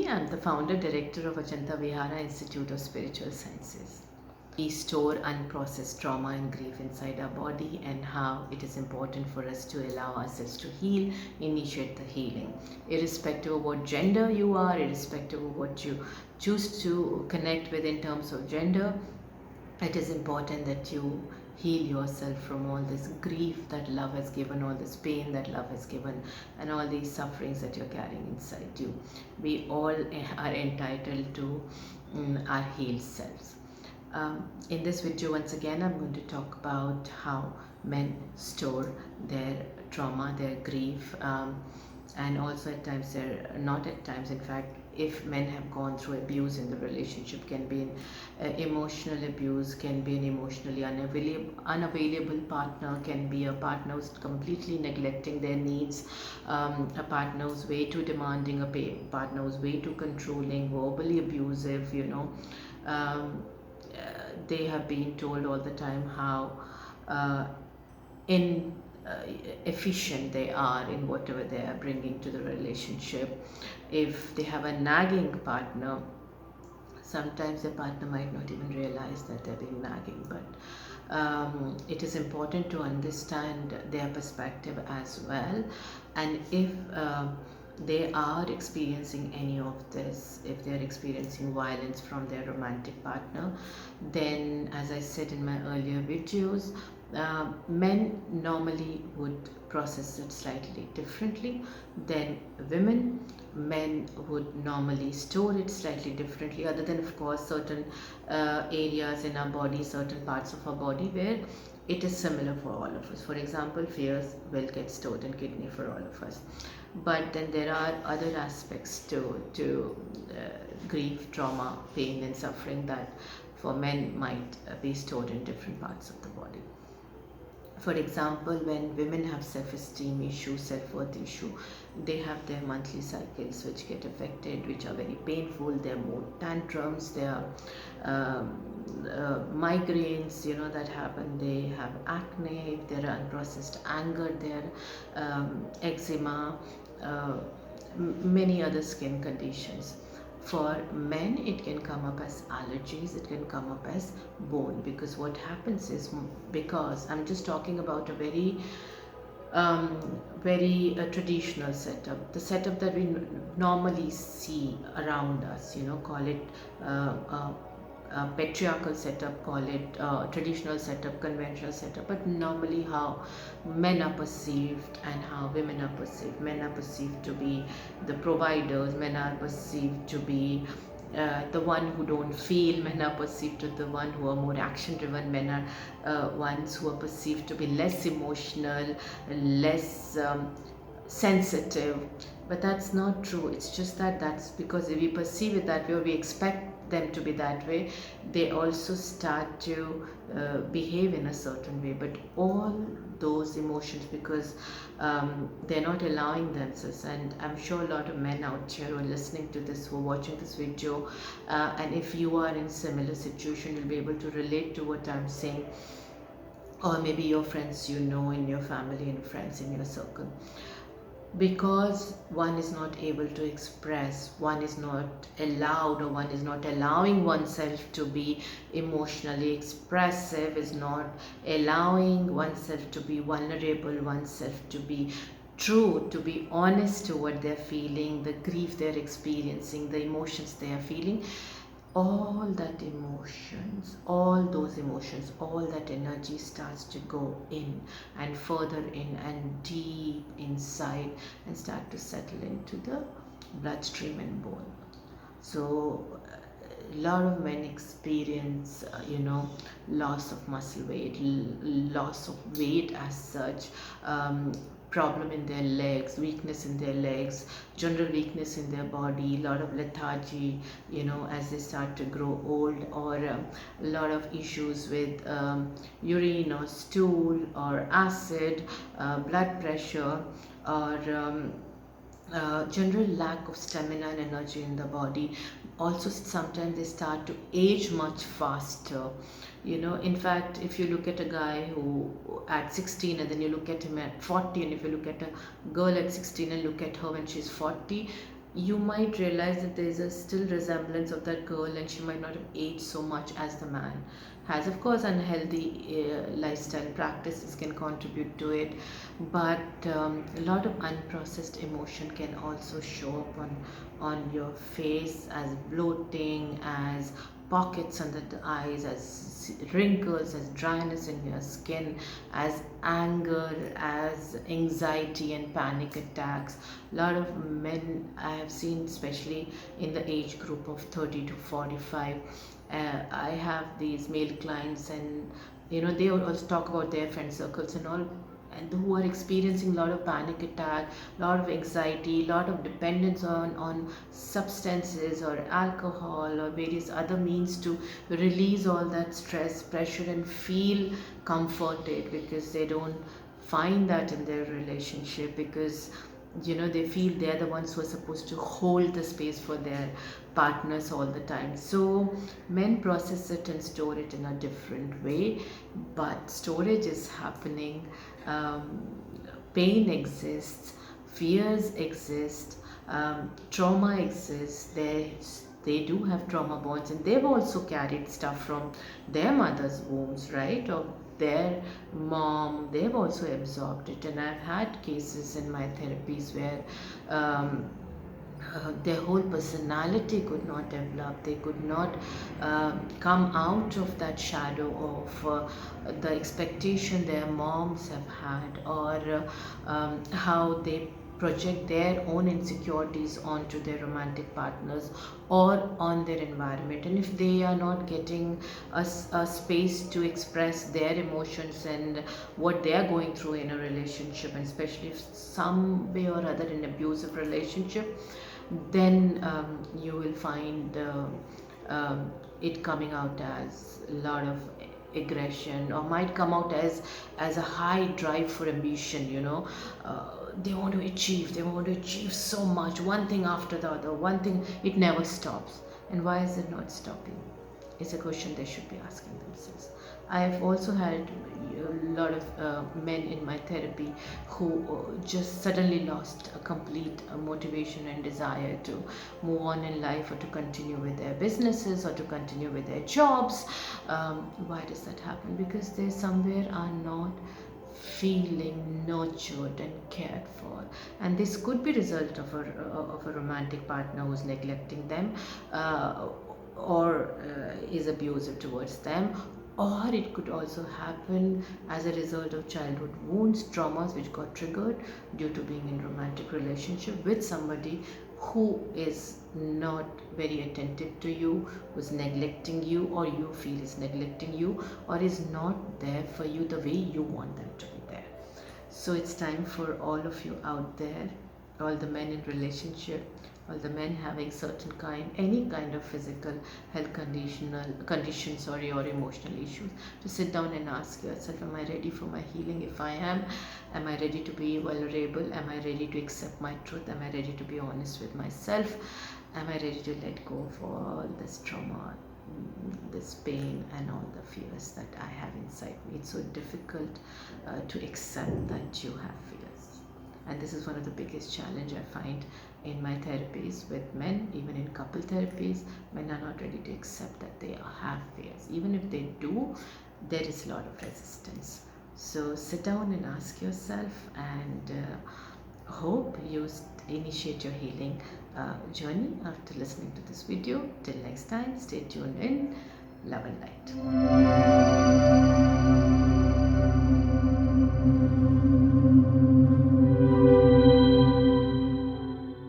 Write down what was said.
Jyoti. I'm the founder director of Ajanta Vihara Institute of Spiritual Sciences. We store unprocessed trauma and grief inside our body, and how it is important for us to allow ourselves to heal, initiate the healing. Irrespective of what gender you are, irrespective of what you choose to connect with in terms of gender, it is important that you heal yourself from all this grief that love has given, all this pain that love has given, and all these sufferings that you're carrying inside you. We all are entitled to our healed selves. In this video, once again, I'm going to talk about how men store their trauma, their grief, and also at times, they're not at times, in fact, if men have gone through abuse in the relationship, can be emotional abuse, can be an emotionally unavailable partner, can be a partner who's completely neglecting their needs, a partner who's way too demanding, a partner who's way too controlling, verbally abusive, they have been told all the time how in efficient they are in whatever they are bringing to the relationship. If they have a nagging partner, sometimes the partner might not even realize that they're being nagging, but it is important to understand their perspective as well. And if they are experiencing any of this, if they are experiencing violence from their romantic partner, then, as I said in my earlier videos, men normally would process it slightly differently than women. Men would normally store it slightly differently, other than, of course, certain areas in our body, certain parts of our body where it is similar for all of us. For example, fears will get stored in kidney for all of us. But then there are other aspects to grief, trauma, pain and suffering that for men might be stored in different parts of the body. For example, when women have self-esteem issue, self-worth issue, they have their monthly cycles which get affected, which are very painful. There are mood tantrums, there are migraines, that happen. They have acne, if there are unprocessed anger, there eczema, many other skin conditions. For men, it can come up as allergies, it can come up as bone, because what happens is, because I'm just talking about a very traditional setup, the setup that we normally see around us, call it patriarchal setup, call it traditional setup, conventional setup, but normally how men are perceived and how women are perceived. Men are perceived to be the providers, men are perceived to be the one who don't feel, men are perceived to the one who are more action driven, men are ones who are perceived to be less emotional, less sensitive. But that's not true. It's just that that's because if we perceive it that way, or we expect them to be that way, they also start to behave in a certain way. But all those emotions, because they're not allowing themselves, and I'm sure a lot of men out here who are listening to this, who are watching this video, and if you are in similar situation, you'll be able to relate to what I'm saying, or maybe your friends, in your family and friends in your circle. Because one is not able to express, one is not allowed, or one is not allowing oneself to be emotionally expressive, is not allowing oneself to be vulnerable, oneself to be true, to be honest to what they're feeling, the grief they're experiencing, the emotions they are feeling. All that emotions, all those emotions, all that energy starts to go in and further in and deep inside and start to settle into the bloodstream and bone. So a lot of men experience, loss of muscle weight, loss of weight as such, problem in their legs, weakness in their legs, general weakness in their body, a lot of lethargy, as they start to grow old, or a lot of issues with urine or stool or acid, blood pressure, or general lack of stamina and energy in the body. Also, sometimes they start to age much faster. In fact, if you look at a guy who at 16 and then you look at him at 40, and if you look at a girl at 16 and look at her when she's 40, you might realize that there's a still resemblance of that girl, and she might not have aged so much as the man has. Of course, unhealthy lifestyle practices can contribute to it, but a lot of unprocessed emotion can also show up on your face as bloating, as pockets under the eyes, as wrinkles, as dryness in your skin, as anger, as anxiety and panic attacks. A lot of men I have seen, especially in the age group of 30 to 45, I have these male clients, and they also talk about their friend circles and all, and who are experiencing a lot of panic attack, a lot of anxiety, a lot of dependence on substances or alcohol or various other means to release all that stress, pressure, and feel comforted, because they don't find that in their relationship, because they feel they're the ones who are supposed to hold the space for their partners all the time. So men process it and store it in a different way, but storage is happening. Pain exists, fears exist, trauma exists. They do have trauma bonds, and they've also carried stuff from their mother's wombs, right, or their mom. They've also absorbed it, and I've had cases in my therapies where their whole personality could not develop. They could not come out of that shadow of the expectation their moms have had, or how they project their own insecurities onto their romantic partners or on their environment. And if they are not getting a space to express their emotions and what they are going through in a relationship, and especially if some way or other in abusive relationship, then you will find it coming out as a lot of aggression, or might come out as a high drive for ambition. They want to achieve so much, one thing after the other, one thing. It never stops. And why is it not stopping? It's a question they should be asking themselves. I've also had a lot of men in my therapy who just suddenly lost a complete motivation and desire to move on in life, or to continue with their businesses, or to continue with their jobs. Why does that happen? Because they somewhere are not feeling nurtured and cared for, and this could be result of a romantic partner who's neglecting them, or is abusive towards them, or it could also happen as a result of childhood wounds, traumas which got triggered due to being in romantic relationship with somebody who is not very attentive to you, who's neglecting you, or you feel is neglecting you, or is not there for you the way you want them to be there. So it's time for all of you out there, all the men in relationship, all the men having any kind of physical health conditions or your emotional issues, to sit down and ask yourself, am I ready for my healing? If I am I ready to be vulnerable? Am I ready to accept my truth? Am I ready to be honest with myself? Am I ready to let go of all this trauma, this pain, and all the fears that I have inside me? It's so difficult to accept that you have fears, and this is one of the biggest challenge I find in my therapies with men. Even in couple therapies, men are not ready to accept that they have fears. Even if they do, there is a lot of resistance. So sit down and ask yourself, and hope you initiate your healing journey after listening to this video. Till next time, stay tuned in. Love and light.